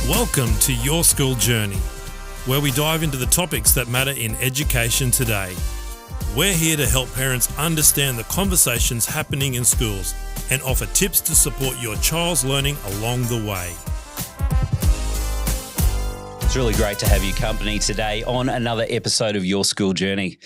Welcome to Your School Journey, where we dive into the topics that matter in education today. We're here to help parents understand the conversations happening in schools and offer tips to support your child's learning along the way. It's really great to have you company today on another episode of Your School Journey.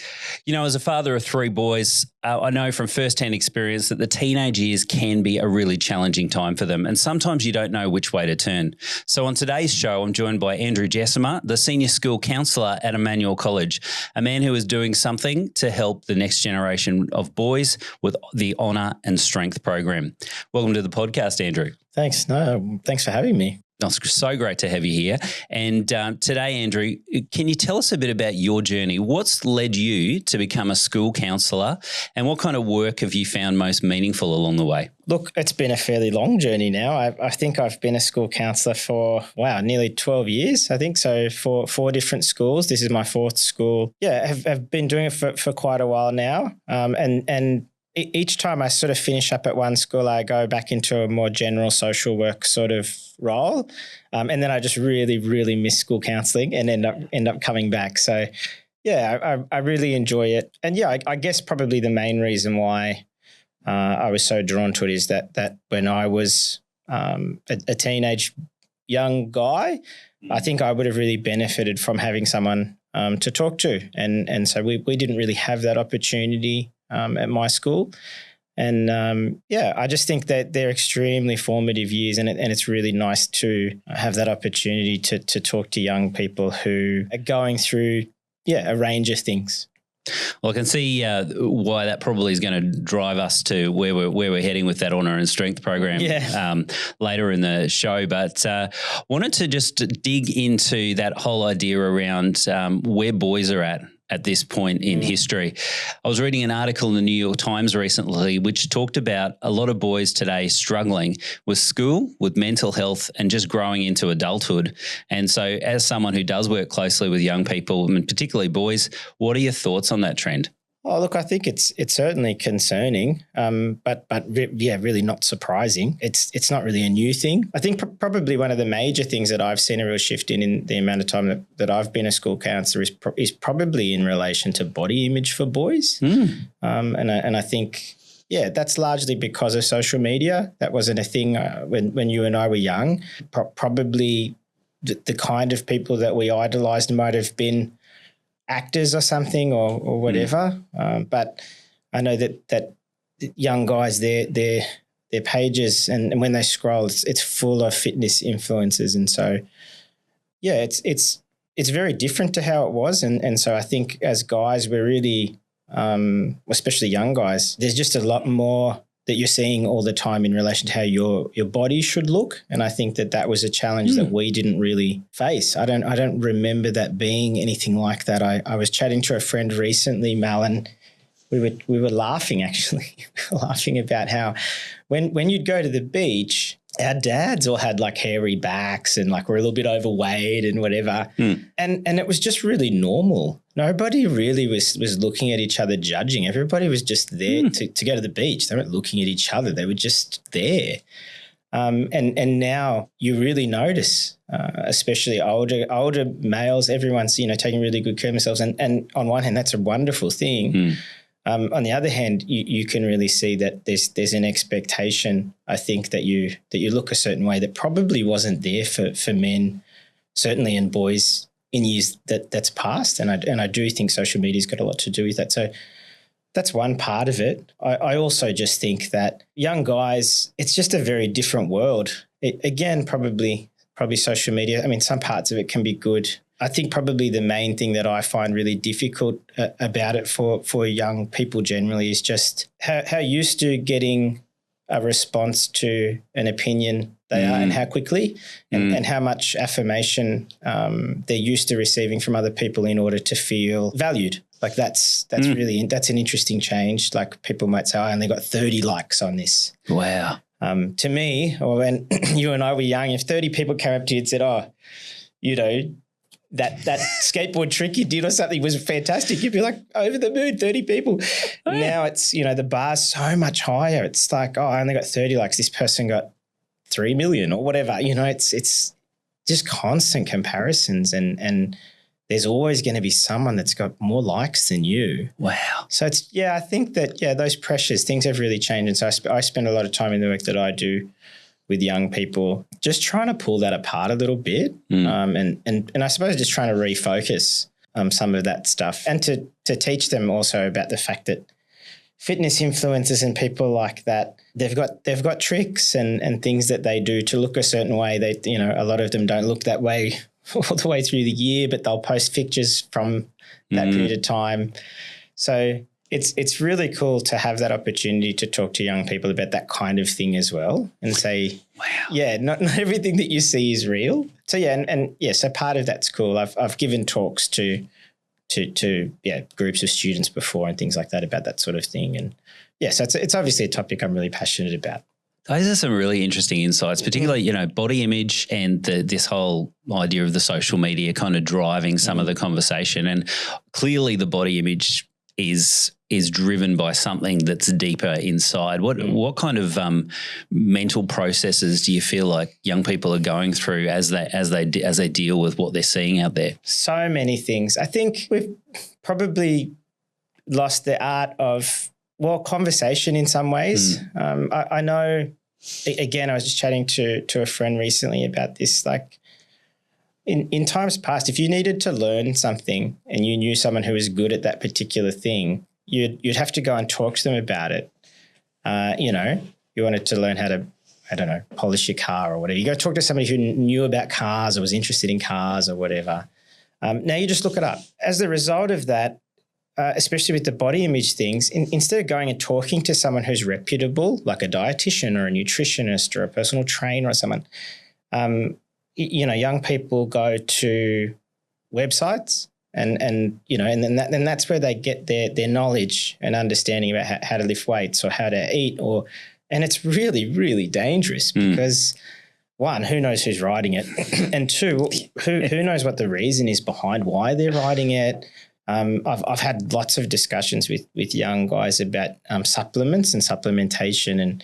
You know, as a father of three boys, I know from first-hand experience that the teenage years can be a really challenging time for them, and sometimes you don't know which way to turn. So on today's show, I'm joined by Andrew Jessimer, the senior school counsellor at Emmanuel College, a man who is doing something to help the next generation of boys with the Honour and Strength program. Welcome to the podcast, Andrew. Thanks. No, thanks for having me. It's so great to have you here. And today, Andrew, can you tell us a bit about your journey? What's led you to become a school counsellor, and what kind of work have you found most meaningful along the way? Look, it's been a fairly long journey now. I think I've been a school counsellor for, nearly 12 years, I think. So for four different schools. This is my fourth school. Yeah, I've been doing it for quite a while now. And each time I sort of finish up at one school, I go back into a more general social work sort of role. And then I just really, really miss school counselling and end up coming back. So, yeah, I really enjoy it. And, yeah, I guess probably the main reason why I was so drawn to it is that when I was a teenage young guy, I think I would have really benefited from having someone to talk to. And so we didn't really have that opportunity at my school. And I just think that they're extremely formative years, and it's really nice to have that opportunity to talk to young people who are going through, a range of things. Well, I can see why that probably is going to drive us to where we're heading with that Honour and Strength program later in the show. But wanted to just dig into that whole idea around where boys are at this point in history. I was reading an article in the New York Times recently which talked about a lot of boys today struggling with school, with mental health, and just growing into adulthood. And so as someone who does work closely with young people, and particularly boys, what are your thoughts on that trend? Oh, look, I think it's certainly concerning, but really not surprising. It's not really a new thing. I think probably one of the major things that I've seen a real shift in the amount of time that I've been a school counsellor is probably in relation to body image for boys. And I think, that's largely because of social media. That wasn't a thing when you and I were young. Probably the kind of people that we idolised might have been actors or something or whatever. But I know that young guys, their pages and when they scroll, it's full of fitness influences. And so, it's very different to how it was. And so I think as guys, we're really, especially young guys, there's just a lot more that you're seeing all the time in relation to how your body should look. And I think that was a challenge that we didn't really face. I don't remember that being anything like that. I was chatting to a friend recently, Mal, and we were laughing actually, laughing about how when you'd go to the beach, our dads all had like hairy backs and like were a little bit overweight and whatever. And it was just really normal. Nobody really was looking at each other judging. Everybody was just there to go to the beach. They weren't looking at each other. They were just there. And now you really notice, especially older males, everyone's, taking really good care of themselves. And on one hand, that's a wonderful thing. On the other hand, you can really see that there's an expectation, I think, that you look a certain way that probably wasn't there for men, certainly, and boys in years that's past. And I do think social media's got a lot to do with that. So that's one part of it. I also just think that young guys, it's just a very different world. Again, probably social media. I mean, some parts of it can be good. I think probably the main thing that I find really difficult about it for young people generally is just how used to getting a response to an opinion they are and how quickly and how much affirmation they're used to receiving from other people in order to feel valued. Like that's an interesting change. Like people might say, I only got 30 likes on this. Wow. To me, or when you and I were young, if 30 people came up to you and said, that skateboard trick you did or something was fantastic, you'd be like, over the moon, 30 people. Now it's, the bar's so much higher. It's like, I only got 30 likes. This person got 3 million or whatever. It's just constant comparisons and there's always going to be someone that's got more likes than you. Wow. So I think that, those pressures, things have really changed. And so I spend a lot of time in the work that I do with young people, just trying to pull that apart a little bit. And I suppose just trying to refocus some of that stuff and to teach them also about the fact that fitness influencers and people like that, they've got tricks and things that they do to look a certain way. They, a lot of them don't look that way all the way through the year, but they'll post pictures from that period of time. So it's really cool to have that opportunity to talk to young people about that kind of thing as well and say, wow, not everything that you see is real. So so part of that's cool. I've given talks to groups of students before and things like that about that sort of thing. And so it's obviously a topic I'm really passionate about. Those are some really interesting insights, particularly, body image and this whole idea of the social media kind of driving some of the conversation. And clearly the body image is driven by something that's deeper inside. What kind of mental processes do you feel like young people are going through as they deal with what they're seeing out there? So many things. I think we've probably lost the art of conversation in some ways. I know, again, I was just chatting to a friend recently about this, like in times past, if you needed to learn something and you knew someone who was good at that particular thing, you'd have to go and talk to them about it. You wanted to learn how to, I don't know, polish your car or whatever. You go talk to somebody who knew about cars or was interested in cars or whatever. Now you just look it up. As a result of that, especially with the body image things, instead of going and talking to someone who's reputable, like a dietitian or a nutritionist or a personal trainer or someone, young people go to websites and then that's where they get their knowledge and understanding about how to lift weights or how to eat, and it's really, really dangerous because one, who knows who's writing it, and two, who knows what the reason is behind why they're writing it. I've had lots of discussions with young guys about supplements and supplementation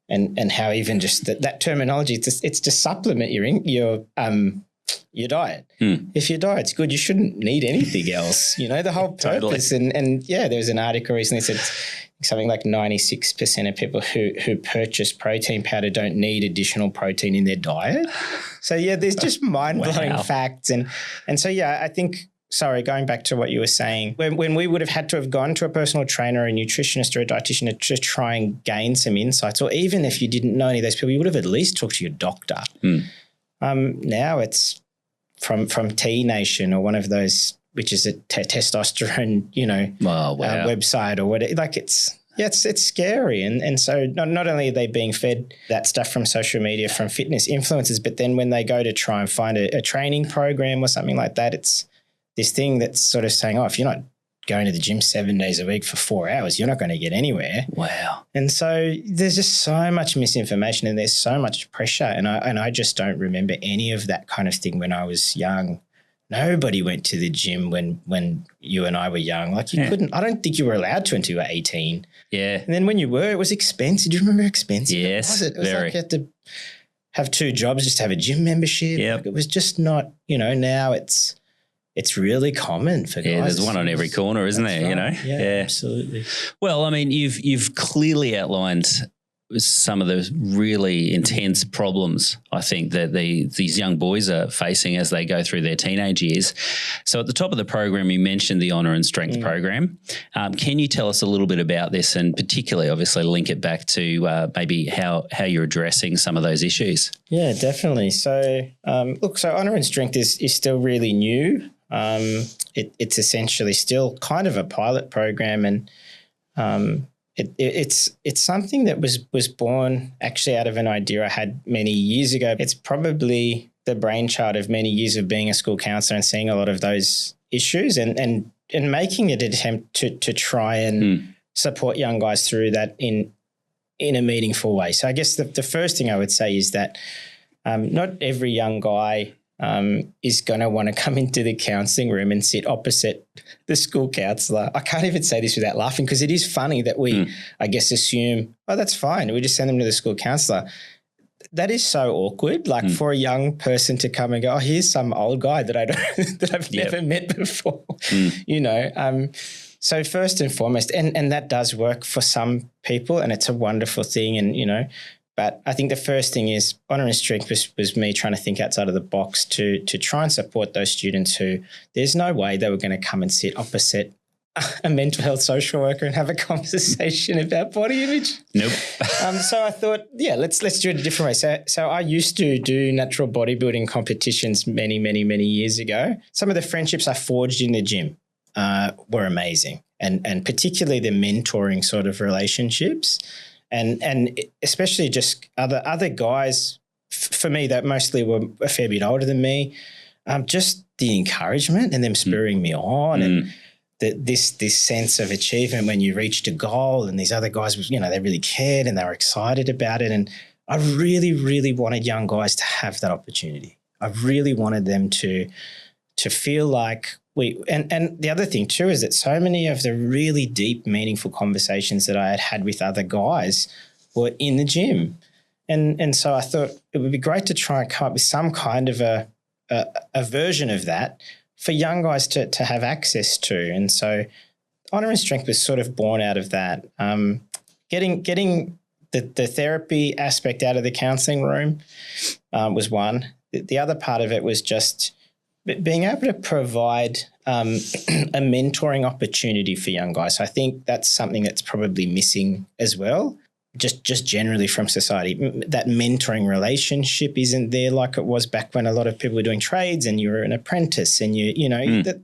and how even just that terminology, it's to supplement your diet. If your diet's good, you shouldn't need anything else. The whole purpose. Totally. And there was an article recently that said something like 96% of people who purchase protein powder don't need additional protein in their diet. So there's just mind-blowing facts. And so I think, sorry, going back to what you were saying, when we would have had to have gone to a personal trainer or a nutritionist or a dietitian to try and gain some insights, or even if you didn't know any of those people, you would have at least talked to your doctor. Now it's from T Nation or one of those, which is a testosterone, website or whatever. Like it's scary. And so not only are they being fed that stuff from social media, from fitness influencers, but then when they go to try and find a training program or something like that, it's this thing that's sort of saying, if you're not going to the gym 7 days a week for 4 hours, you're not going to get anywhere. Wow. And so there's just so much misinformation and there's so much pressure. And I just don't remember any of that kind of thing when I was young. Nobody went to the gym when you and I were young. Like you couldn't, I don't think you were allowed to until you were 18. Yeah. And then when you were, it was expensive. Do you remember how expensive yes, it was? It was very. like you had to have 2 jobs just to have a gym membership. Yep. Like it was just not, now it's really common for guys. Yeah, there's one on every corner, isn't there? Right. Yeah, absolutely. Well, I mean, you've clearly outlined some of the really intense problems I think that these young boys are facing as they go through their teenage years. So at the top of the program, you mentioned the Honour and Strength program. Can you tell us a little bit about this and particularly obviously link it back to maybe how you're addressing some of those issues? Yeah, definitely. So so Honour and Strength is still really new. It's essentially still kind of a pilot program and it's something that was born actually out of an idea I had many years ago. It's probably the brainchild of many years of being a school counsellor and seeing a lot of those issues and making an attempt to try and support young guys through that in a meaningful way. So I guess the first thing I would say is that not every young guy is going to want to come into the counselling room and sit opposite the school counsellor. I can't even say this without laughing because it is funny that we, I guess, assume, that's fine. We just send them to the school counsellor. that is so awkward. Like for a young person to come and go, oh, here's some old guy that I've never met before, you know. So first and foremost, and that does work for some people, and it's a wonderful thing, and you know. But I think the first thing is honour and strength was me trying to think outside of the box to try and support those students who there's no way they were going to come and sit opposite a mental health social worker and have a conversation about body image. Nope. So I thought, yeah, let's do it a different way. So I used to do natural bodybuilding competitions many, many, many years ago. Some of the friendships I forged in the gym were amazing, and particularly the mentoring sort of relationships. And especially just other guys, for me, that mostly were a fair bit older than me, just the encouragement and them spurring me on and this sense of achievement when you reached a goal, and these other guys, you know, they really cared and they were excited about it. And I really, really wanted young guys to have that opportunity. I really wanted them to feel like and the other thing too is that so many of the really deep, meaningful conversations that I had with other guys were in the gym. And so I thought it would be great to try and come up with some kind of a version of that for young guys to have access to. And so honour and strength was sort of born out of that. Getting the therapy aspect out of the counselling room was one. The other part of it was just being able to provide a mentoring opportunity for young guys. So I think that's something that's probably missing as well, just generally from society. That mentoring relationship isn't there like it was back when a lot of people were doing trades and you were an apprentice and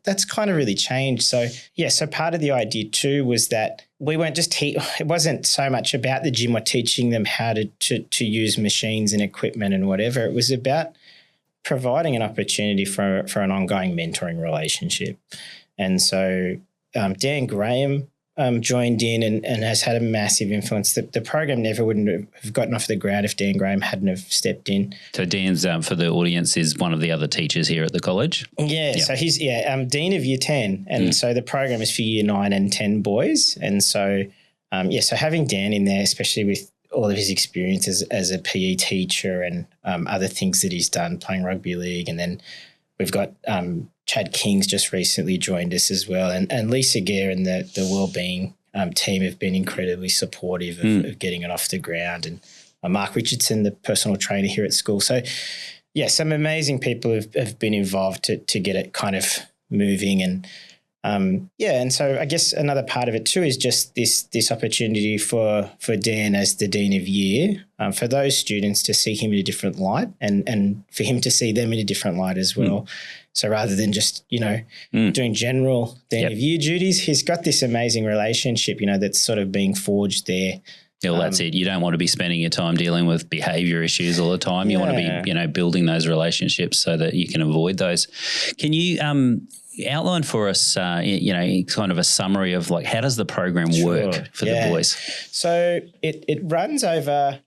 that's kind of really changed. So, yeah, so part of the idea too was that we weren't just it wasn't so much about the gym or teaching them how to use machines and equipment and whatever. It was about providing an opportunity for an ongoing mentoring relationship. And so Dan Graham joined in and has had a massive influence. The program never wouldn't have gotten off the ground if Dan Graham hadn't have stepped in. So Dan's, for the audience, is one of the other teachers here at the college? Yeah. So he's Dean of Year 10. And so the program is for Year 9 and 10 boys. And so, so having Dan in there, especially with all of his experiences as a PE teacher and other things that he's done playing rugby league. And then we've got Chad King's just recently joined us as well. And Lisa Gare and the wellbeing team have been incredibly supportive of getting it off the ground. And Mark Richardson, the personal trainer here at school. So, yeah, some amazing people have been involved to get it kind of moving. And and so I guess another part of it too is just this opportunity for Dan as the Dean of Year, for those students to see him in a different light and for him to see them in a different light as well. So rather than just, doing general Dean of Year duties, he's got this amazing relationship, that's sort of being forged there. Yeah, well, that's it. You don't want to be spending your time dealing with behaviour issues all the time. You want to be, building those relationships so that you can avoid those. Can you outline for us, kind of a summary of like how does the program work for the boys? So it runs over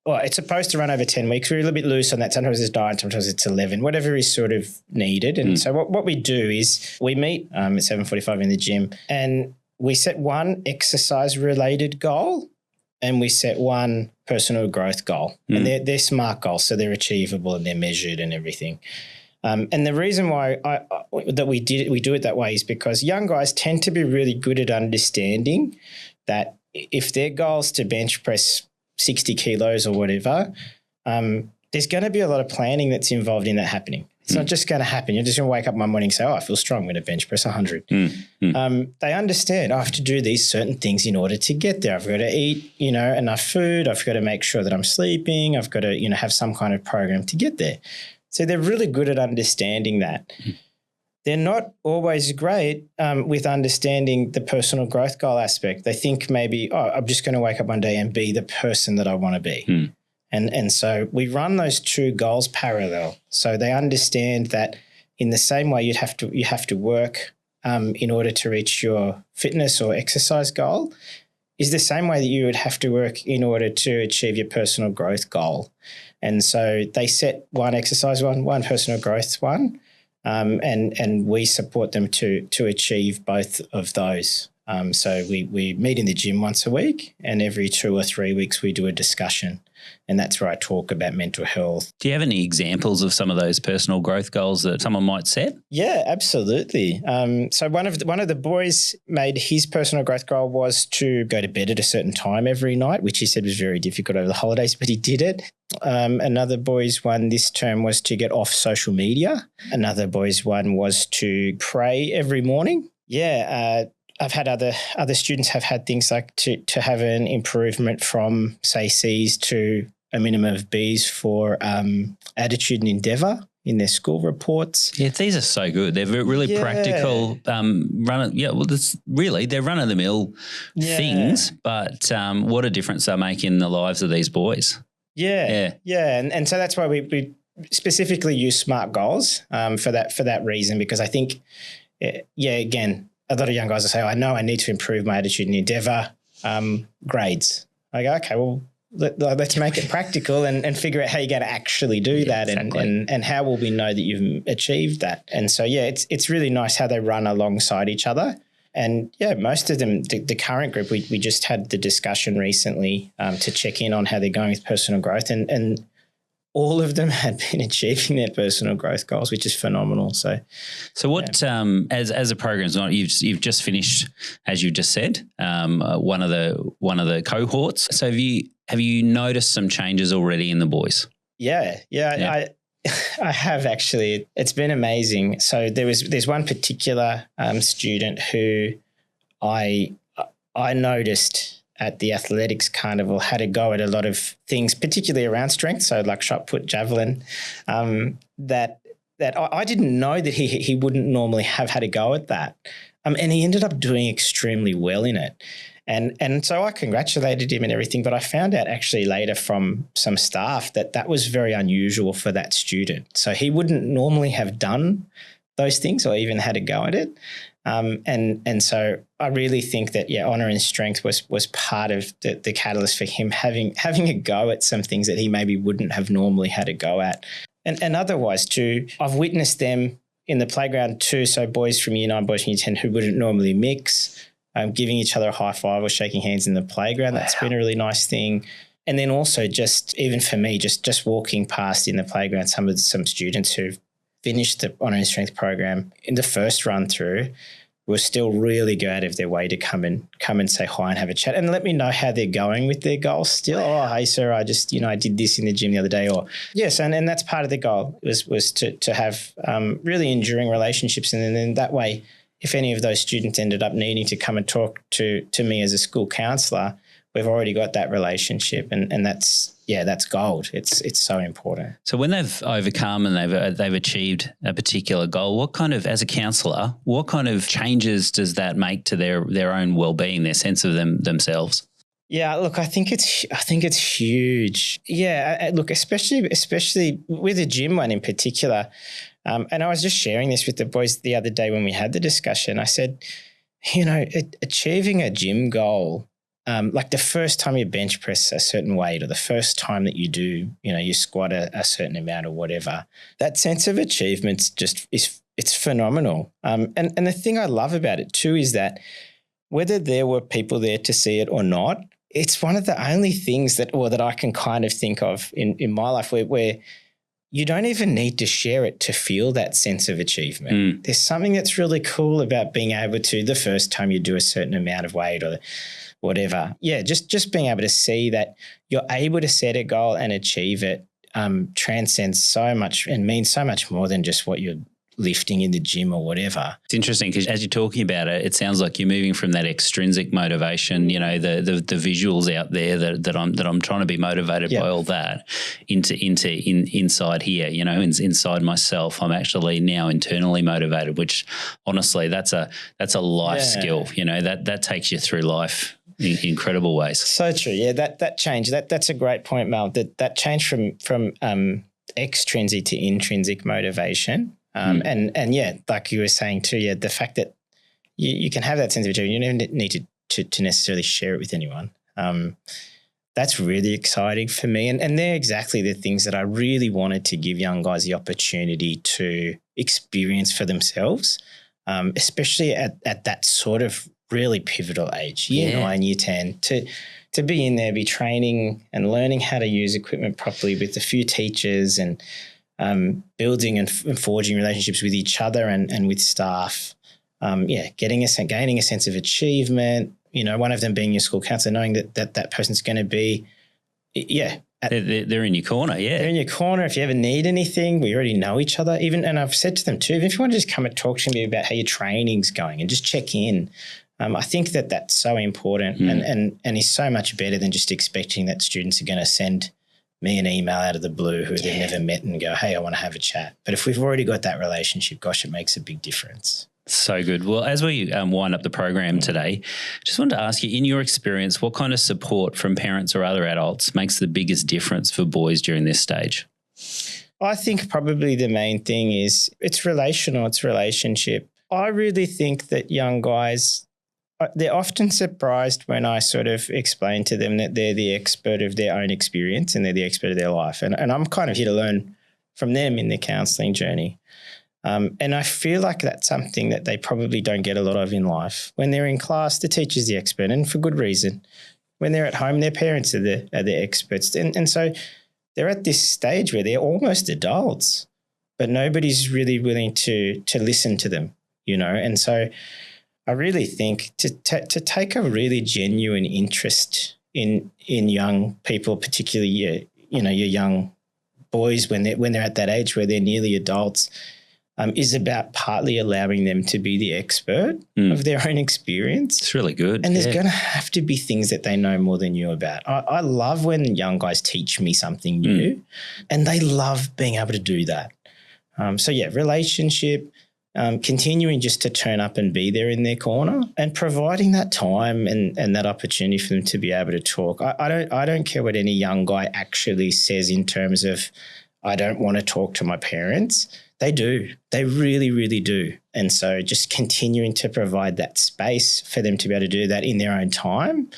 it's supposed to run over 10 weeks. We're a little bit loose on that. Sometimes it's 9, sometimes it's 11, whatever is sort of needed. And so what we do is we meet at 7:45 in the gym and we set one exercise-related goal and we set one personal growth goal. And they're SMART goals, so they're achievable and they're measured and everything. And the reason why we do it that way is because young guys tend to be really good at understanding that if their goal is to bench press 60 kilos or whatever, there's going to be a lot of planning that's involved in that happening. It's not just going to happen. You're just going to wake up one morning and say, I feel strong, I'm going to bench press 100. They understand, I have to do these certain things in order to get there. I've got to eat, enough food. I've got to make sure that I'm sleeping. I've got to, have some kind of program to get there. So they're really good at understanding that. They're not always great with understanding the personal growth goal aspect. They think maybe, I'm just going to wake up one day and be the person that I want to be. And so we run those two goals parallel. So they understand that in the same way you have to work in order to reach your fitness or exercise goal is the same way that you would have to work in order to achieve your personal growth goal. And so they set one exercise one personal growth one, and we support them to achieve both of those. So we meet in the gym once a week, and every 2 or 3 weeks we do a discussion. And that's where I talk about mental health. Do you have any examples of some of those personal growth goals that someone might set? Yeah, absolutely. So one of the boys made his personal growth goal was to go to bed at a certain time every night, which he said was very difficult over the holidays, but he did it. Another boy's one this term was to get off social media. Another boy's one was to pray every morning. Yeah, I've had other students have had things like to have an improvement from, say, C's to a minimum of B's for attitude and endeavour in their school reports. Yeah, these are so good. They're really practical. They're run-of-the-mill things, but what a difference they make in the lives of these boys. Yeah. And so that's why we specifically use SMART goals for that reason, because I think, again, a lot of young guys will say, I know I need to improve my attitude and endeavour, grades. I go, okay, well, let's make it practical and figure out how you're going to actually do that, exactly. and how will we know that you've achieved that. And so, it's really nice how they run alongside each other. And, most of them, the current group, we just had the discussion recently to check in on how they're going with personal growth, and all of them had been achieving their personal growth goals, which is phenomenal. So what as a program, you've just finished, as you just said, one of the cohorts. So have you noticed some changes already in the boys? Yeah. I have actually. It's been amazing. So there's one particular student who I noticed at the athletics carnival had a go at a lot of things, particularly around strength, so like shot put, javelin, that I didn't know that he wouldn't normally have had a go at that. And he ended up doing extremely well in it. And so I congratulated him and everything, but I found out actually later from some staff that was very unusual for that student. So he wouldn't normally have done those things or even had a go at it. And so I really think that, honour and strength was part of the catalyst for him having a go at some things that he maybe wouldn't have normally had a go at. And otherwise too, I've witnessed them in the playground too, so boys from Year 9, boys from Year 10 who wouldn't normally mix, giving each other a high five or shaking hands in the playground. Wow. That's been a really nice thing. And then also just even for me, just walking past in the playground, some students who've finished the Honour and Strength program in the first run through will still really go out of their way to come and say hi and have a chat and let me know how they're going with their goals still. Oh, hey, sir, I just, I did this in the gym the other day. Or yes, and that's part of the goal was to have really enduring relationships. And then that way, if any of those students ended up needing to come and talk to me as a school counsellor, we've already got that relationship, and that's gold. It's so important. So when they've overcome and they've achieved a particular goal, what kind of, as a counsellor, what kind of changes does that make to their own well-being, their sense of themselves? Yeah, look, I think it's huge. Yeah, look, especially with the gym one in particular. And I was just sharing this with the boys the other day when we had the discussion. I said, achieving a gym goal, like the first time you bench press a certain weight or the first time that you do, you squat a certain amount or whatever, that sense of achievement it's phenomenal. And the thing I love about it too is that whether there were people there to see it or not, it's one of the only things that I can kind of think of in my life where you don't even need to share it to feel that sense of achievement. There's something that's really cool about being able to, the first time you do a certain amount of weight or whatever. Yeah, just being able to see that you're able to set a goal and achieve it transcends so much and means so much more than just what you're lifting in the gym or whatever. It's interesting because as you're talking about it, it sounds like you're moving from that extrinsic motivation, the visuals out there that I'm trying to be motivated by all that inside here, inside myself. I'm actually now internally motivated, which honestly, that's a life skill. That takes you through life in incredible ways. So true. Yeah, that change. That's a great point, Mel. That change from extrinsic to intrinsic motivation. And like you were saying too, the fact that you can have that sense of achievement, you don't need to necessarily share it with anyone. That's really exciting for me. And they're exactly the things that I really wanted to give young guys the opportunity to experience for themselves, especially at that sort of really pivotal age, year 9, year 10, to to be in there, be training and learning how to use equipment properly with a few teachers and building and forging relationships with each other and with staff. Gaining a sense of achievement. One of them being your school counsellor, knowing that person's going to be, they're in your corner. Yeah, they're in your corner. If you ever need anything, we already know each other. And I've said to them too, if you want to just come and talk to me about how your training's going and just check in. I think that's so important and is so much better than just expecting that students are going to send me an email out of the blue who they've never met and go, hey, I want to have a chat. But if we've already got that relationship, gosh, it makes a big difference. So good. Well, as we wind up the program today, just wanted to ask you, in your experience, what kind of support from parents or other adults makes the biggest difference for boys during this stage? I think probably the main thing is it's relational, it's relationship. I really think that young guys, they're often surprised when I sort of explain to them that they're the expert of their own experience and they're the expert of their life. And I'm kind of here to learn from them in their counselling journey. And I feel like that's something that they probably don't get a lot of in life. When they're in class, the teacher's the expert, and for good reason. When they're at home, their parents are the experts. And so they're at this stage where they're almost adults, but nobody's really willing to listen to them, And so I really think to take a really genuine interest in young people, particularly your young boys when they're at that age where they're nearly adults, is about partly allowing them to be the expert of their own experience. It's really good. And there's going to have to be things that they know more than you about. I love when young guys teach me something new and they love being able to do that. Relationship, continuing just to turn up and be there in their corner and providing that time and that opportunity for them to be able to talk. I don't care what any young guy actually says in terms of, I don't want to talk to my parents. They do. They really, really do. And so just continuing to provide that space for them to be able to do that in their own time.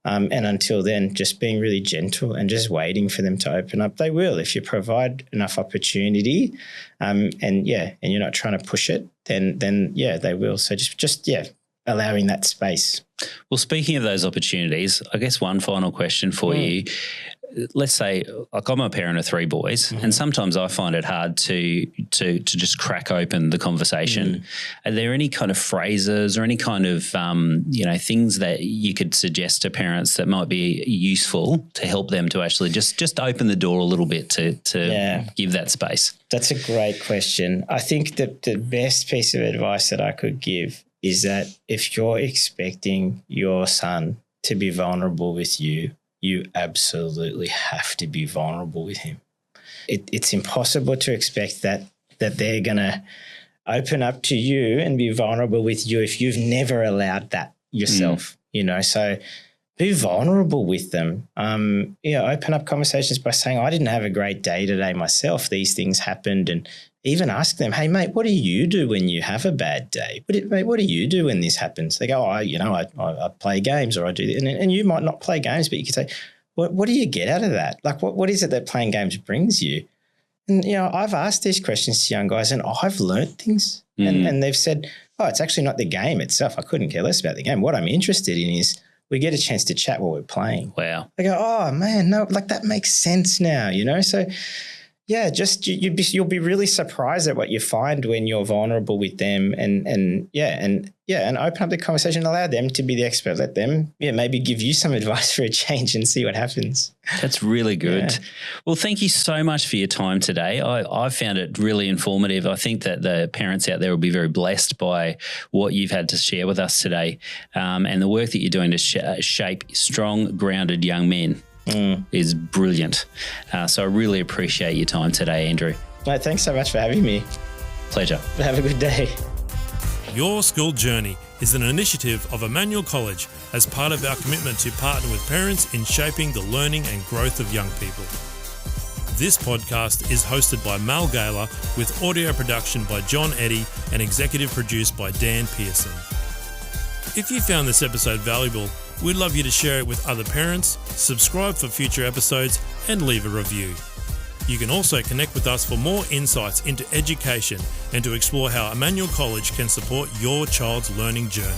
And until then, just being really gentle and just waiting for them to open up. They will. If you provide enough opportunity and you're not trying to push it, then they will. So just allowing that space. Well, speaking of those opportunities, I guess one final question for you. Let's say, like, I'm a parent of 3 boys, and sometimes I find it hard to just crack open the conversation. Are there any kind of phrases or any kind of things that you could suggest to parents that might be useful to help them to actually just open the door a little bit to give that space? That's a great question. I think that the best piece of advice that I could give is that if you're expecting your son to be vulnerable with you, you absolutely have to be vulnerable with him. It's impossible to expect that they're going to open up to you and be vulnerable with you if you've never allowed that yourself, So be vulnerable with them. Open up conversations by saying, I didn't have a great day today myself. These things happened. And even ask them, hey, mate, what do you do when you have a bad day? What do you do when this happens? They go, I play games or I do this. And you might not play games, but you could say, what do you get out of that? Like, what is it that playing games brings you? And, I've asked these questions to young guys and I've learned things. And they've said, it's actually not the game itself. I couldn't care less about the game. What I'm interested in is we get a chance to chat while we're playing. Wow. They go, oh, man, no, like that makes sense now, So, yeah, just you'll be really surprised at what you find when you're vulnerable with them and open up the conversation and allow them to be the expert. Let them, maybe give you some advice for a change and see what happens. That's really good. Yeah. Well, thank you so much for your time today. I found it really informative. I think that the parents out there will be very blessed by what you've had to share with us today and the work that you're doing to shape strong, grounded young men. Is brilliant. So I really appreciate your time today, Andrew. Mate, thanks so much for having me. Pleasure. Have a good day. Your School Journey is an initiative of Emmanuel College as part of our commitment to partner with parents in shaping the learning and growth of young people. This podcast is hosted by Mal Gaylor with audio production by John Eddy and executive produced by Dan Pearson. If you found this episode valuable, we'd love you to share it with other parents, subscribe for future episodes, and leave a review. You can also connect with us for more insights into education and to explore how Emmanuel College can support your child's learning journey.